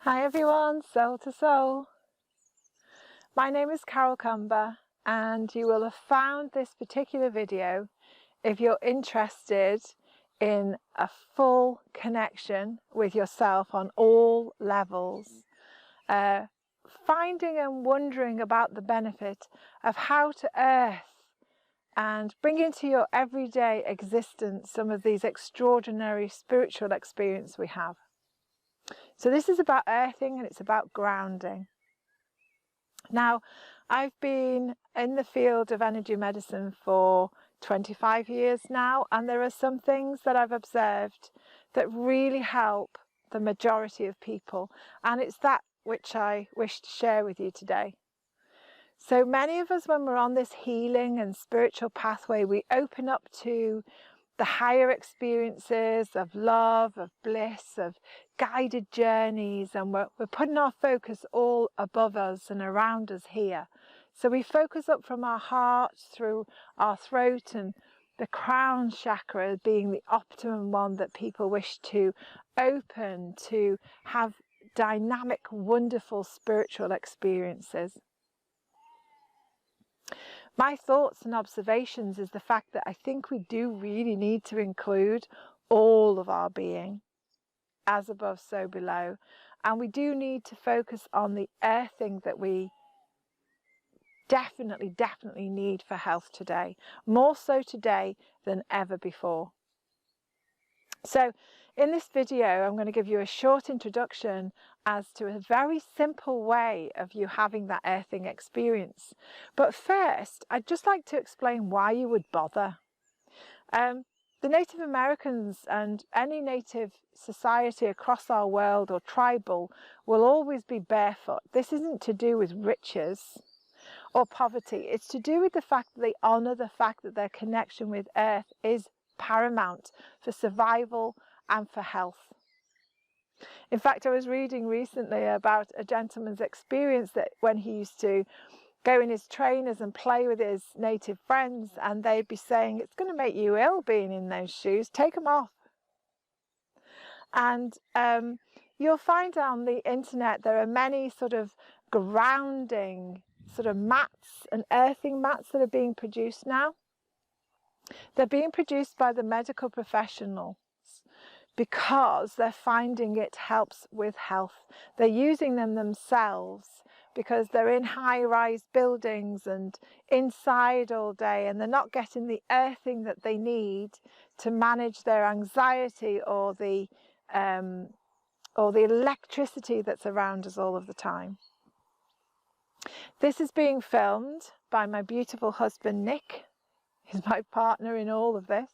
Hi everyone, Soul to Soul. My name is Cumber and you will have found this particular video if you're interested in a full connection with yourself on all levels, finding and wondering about the benefit of how to earth and bring into your everyday existence some of these extraordinary spiritual experiences we have. So this is about earthing and it's about grounding. Now, I've been in the field of energy medicine for 25 years now, and there are some things that I've observed that really help the majority of people, and it's that which I wish to share with you today. So many of us, when we're on this healing and spiritual pathway, we open up to the higher experiences of love, of bliss, of guided journeys, and we're putting our focus all above us and around us here. So we focus up from our heart through our throat, and the crown chakra being the optimum one that people wish to open to have dynamic, wonderful spiritual experiences. My thoughts and observations is the fact that I think we do really need to include all of our being, as above, so below. And we do need to focus on the earthing that we definitely need for health today, more so today than ever before. So in this video, I'm going to give you a short introduction as to a very simple way of you having that earthing experience. But first, I'd just like to explain why you would bother. The Native Americans and any native society across our world or tribal will always be barefoot. This isn't to do with riches or poverty. It's to do with the fact that they honour the fact that their connection with earth is paramount for survival and for health. In fact, I was reading recently about a gentleman's experience that when he used to go in his trainers and play with his native friends, and they'd be saying, it's going to make you ill being in those shoes, take them off. And you'll find on the internet there are many sort of grounding sort of mats and earthing mats that are being produced now. They're being produced by the medical professionals because they're finding it helps with health. They're using them themselves because they're in high-rise buildings and inside all day, and they're not getting the earthing that they need to manage their anxiety or the electricity that's around us all of the time. This is being filmed by my beautiful husband Nick. He's my partner in all of this.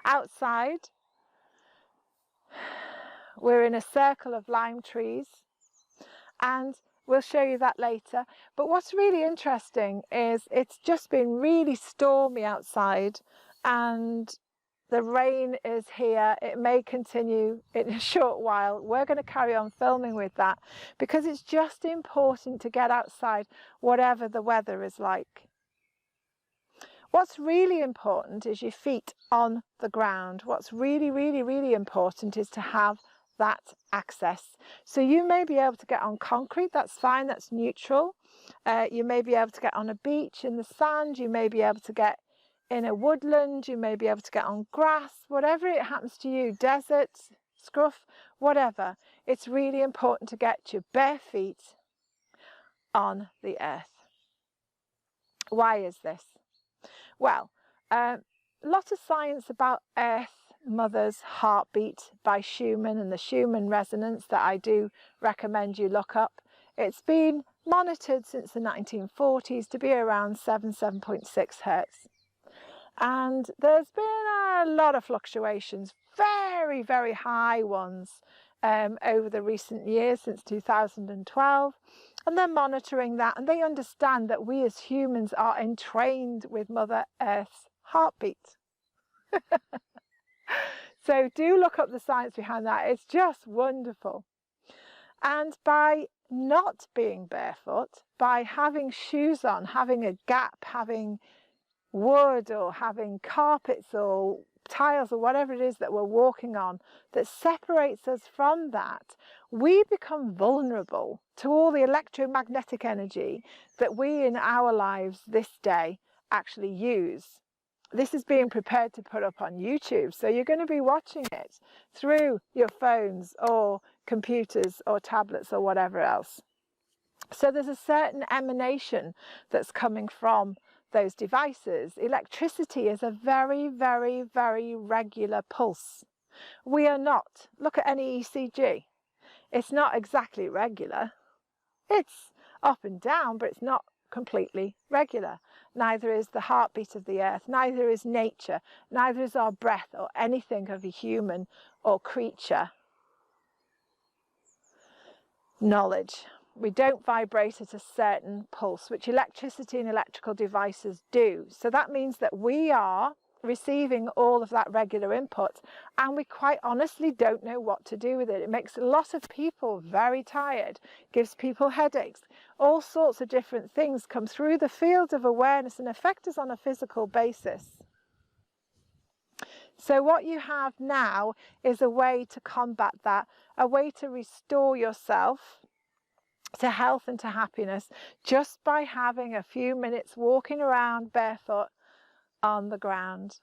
Outside, we're in a circle of lime trees, and we'll show you that later. But what's really interesting is it's just been really stormy outside, and the rain is here. It may continue in a short while. We're going to carry on filming with that because it's just important to get outside whatever the weather is like. What's really important is your feet on the ground. What's really important is to have that access. So you may be able to get on concrete, that's fine, that's neutral. You may be able to get on a beach in the sand, you may be able to get in a woodland, you may be able to get on grass, whatever it happens to you, desert, scruff, whatever. It's really important to get your bare feet on the earth. Why is this? Well, lots of science about Earth Mother's heartbeat by Schumann and the Schumann resonance that I do recommend you look up. It's been monitored since the 1940s to be around 7.6 hertz. And there's been a lot of fluctuations, very high ones over the recent years since 2012. And they're monitoring that, and they understand that we as humans are entrained with Mother Earth's heartbeat. So do look up the science behind that. It's just wonderful. And by not being barefoot, by having shoes on, having a gap, having wood or having carpets or tiles or whatever it is that we're walking on that separates us from that, we become vulnerable to all the electromagnetic energy that we in our lives this day actually use. This is being prepared to put up on YouTube, so you're going to be watching it through your phones or computers or tablets or whatever else. So there's a certain emanation that's coming from those devices. Electricity is a very, very, very regular pulse. We are not. Look at any ECG. It's not exactly regular. It's up and down, but it's not completely regular. Neither is the heartbeat of the earth, neither is nature, neither is our breath or anything of a human or creature knowledge. We don't vibrate at a certain pulse, which electricity and electrical devices do. So that means that we are receiving all of that regular input, and we quite honestly don't know what to do with it. It makes a lot of people very tired, gives people headaches, all sorts of different things come through the field of awareness and affect us on a physical basis. So what you have now is a way to combat that, a way to restore yourself to health and to happiness, just by having a few minutes walking around barefoot on the ground.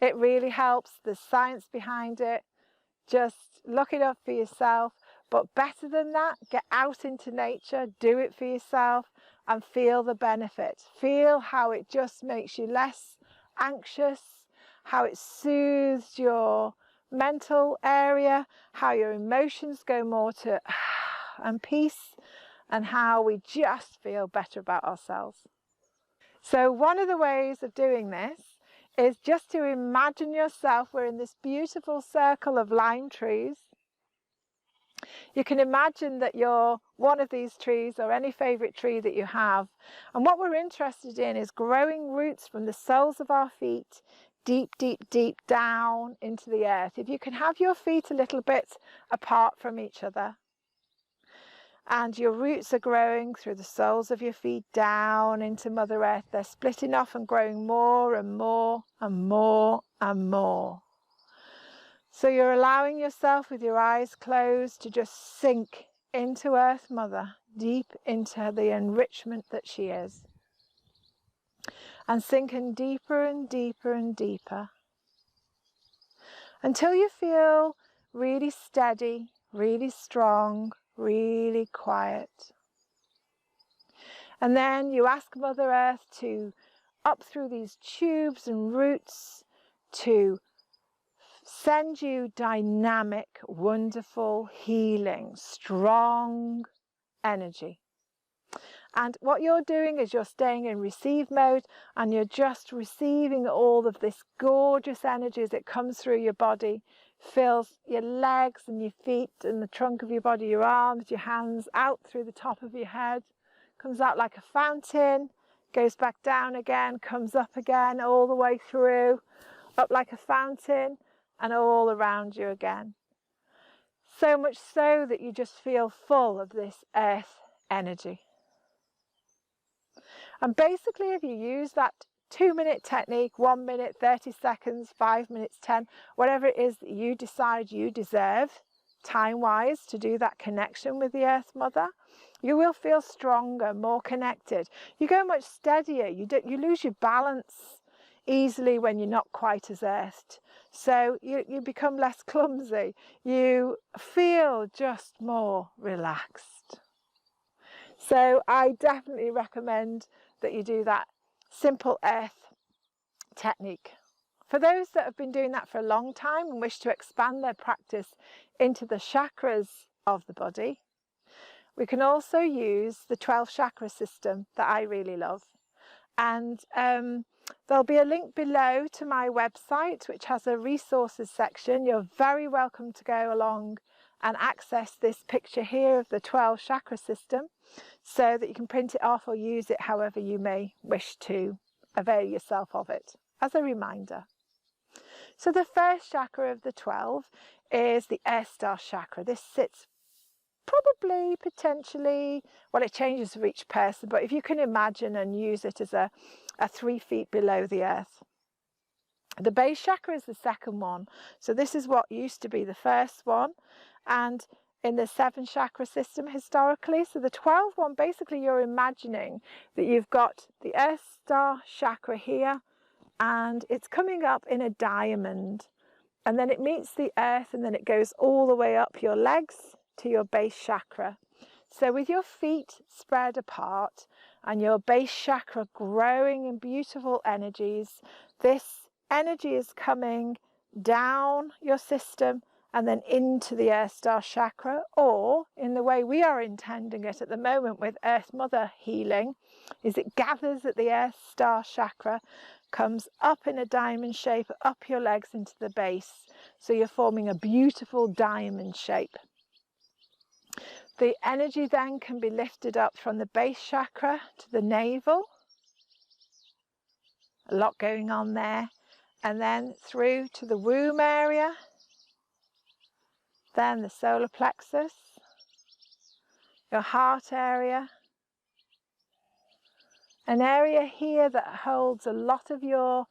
It really helps. There's science behind it. Just look it up for yourself. But better than that, get out into nature, do it for yourself, and feel the benefit. Feel how it just makes you less anxious, how it soothes your mental area, how your emotions go more to and peace, and how we just feel better about ourselves. So one of the ways of doing this is just to imagine yourself, we're in this beautiful circle of lime trees. You can imagine that you're one of these trees or any favourite tree that you have. And what we're interested in is growing roots from the soles of our feet deep, deep, deep down into the earth. If you can have your feet a little bit apart from each other, and your roots are growing through the soles of your feet down into Mother Earth. They're splitting off and growing more and more and more and more. So you're allowing yourself with your eyes closed to just sink into Earth Mother, deep into the enrichment that she is. And sinking deeper and deeper and deeper until you feel really steady, really strong, really quiet. And then you ask Mother Earth to, up through these tubes and roots, to send you dynamic, wonderful, healing, strong energy. And what you're doing is you're staying in receive mode, and you're just receiving all of this gorgeous energy as it comes through your body, fills your legs and your feet and the trunk of your body, your arms, your hands, out through the top of your head, comes out like a fountain, goes back down again, comes up again, all the way through, up like a fountain, and all around you again. So much so that you just feel full of this earth energy. And basically, if you use that 2-minute technique, 1 minute, 30 seconds, 5 minutes, 10, whatever it is that you decide you deserve, time-wise, to do that connection with the Earth Mother, you will feel stronger, more connected. You go much steadier. You lose your balance easily when you're not quite as earthed. So you become less clumsy. You feel just more relaxed. So I definitely recommend that you do that simple earth technique. For those that have been doing that for a long time and wish to expand their practice into the chakras of the body, we can also use the 12 chakra system that I really love. And there'll be a link below to my website, which has a resources section. You're very welcome to go along and access this picture here of the 12 chakra system, so that you can print it off or use it however you may wish to avail yourself of it as a reminder. So the first chakra of the 12 is the Earth Star chakra. This sits probably, potentially, well, it changes for each person, but if you can imagine and use it as a 3 feet below the earth. The base chakra is the second one. So this is what used to be the first one. And in the 7 chakra system historically, so the 12th one, basically you're imagining that you've got the Earth Star chakra here, and it's coming up in a diamond. And then it meets the earth, and then it goes all the way up your legs to your base chakra. So with your feet spread apart and your base chakra growing in beautiful energies, this energy is coming down your system and then into the Earth Star chakra, or in the way we are intending it at the moment with Earth Mother healing, is it gathers at the Earth Star chakra, comes up in a diamond shape, up your legs into the base. So you're forming a beautiful diamond shape. The energy then can be lifted up from the base chakra to the navel. A lot going on there. And then through to the womb area. Then the solar plexus. Your heart area. An area here that holds a lot of your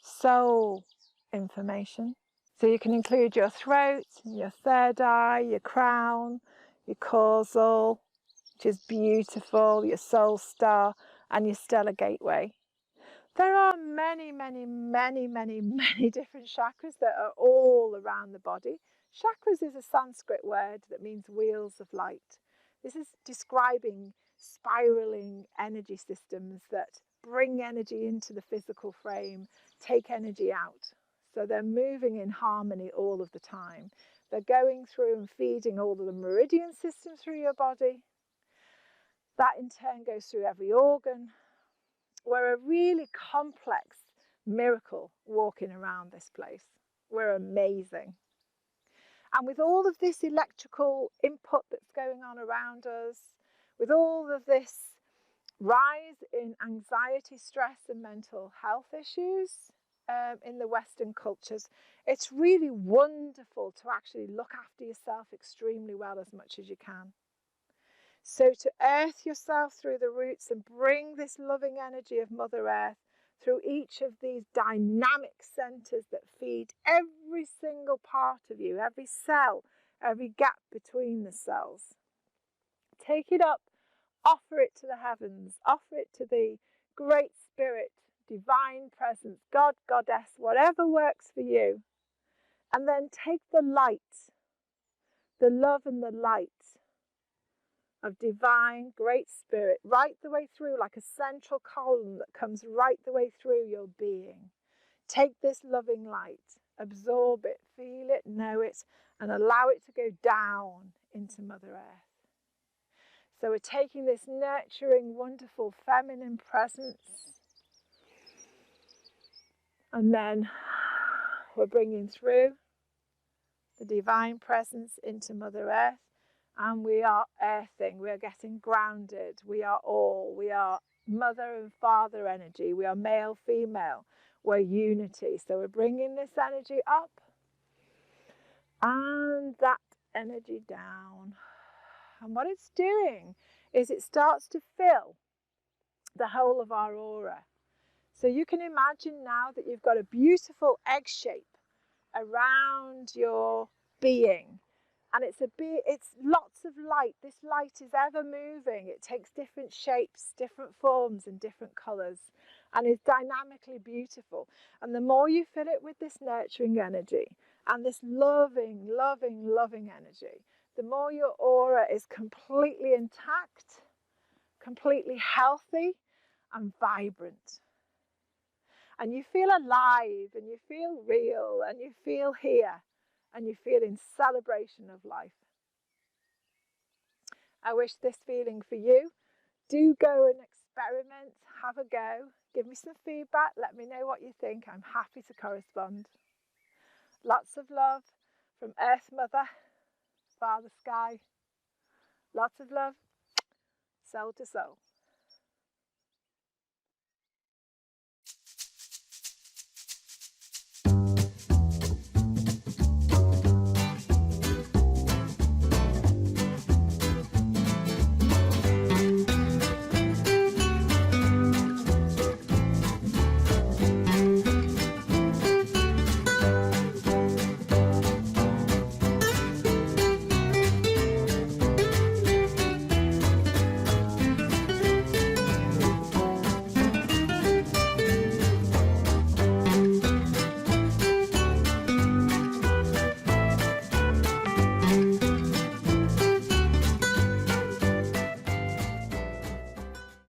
soul information. So you can include your throat, your third eye, your crown, your causal, which is beautiful, your soul star, and your stellar gateway. There are many, many, many, many, many different chakras that are all around the body. Chakras is a Sanskrit word that means wheels of light. This is describing spiraling energy systems that bring energy into the physical frame, take energy out. So they're moving in harmony all of the time. They're going through and feeding all of the meridian system through your body. That in turn goes through every organ. We're a really complex miracle walking around this place. We're amazing. And with all of this electrical input that's going on around us, with all of this rise in anxiety, stress and mental health issues in the Western cultures, it's really wonderful to actually look after yourself extremely well as much as you can. So to earth yourself through the roots and bring this loving energy of Mother Earth through each of these dynamic centers that feed every single part of you, every cell, every gap between the cells. Take it up, offer it to the heavens, offer it to the Great Spirit, Divine Presence, God, Goddess, whatever works for you. And then take the light, the love and the light of Divine Great Spirit right the way through, like a central column that comes right the way through your being. Take this loving light, absorb it, feel it, know it, and allow it to go down into Mother Earth. So we're taking this nurturing, wonderful feminine presence, and then we're bringing through the Divine Presence into Mother Earth. And we are earthing, we are getting grounded, we are mother and father energy, we are male, female, we're unity. So we're bringing this energy up and that energy down. And what it's doing is it starts to fill the whole of our aura. So you can imagine now that you've got a beautiful egg shape around your being. And it's lots of light. This light is ever moving. It takes different shapes, different forms and different colours, and is dynamically beautiful. And the more you fill it with this nurturing energy and this loving, loving, loving energy, the more your aura is completely intact, completely healthy and vibrant. And you feel alive and you feel real and you feel here. And you feel in celebration of life. I wish this feeling for you. Do go and experiment, have a go, give me some feedback, let me know what you think. I'm happy to correspond. Lots of love from Earth Mother, Father Sky. Lots of love, soul to soul.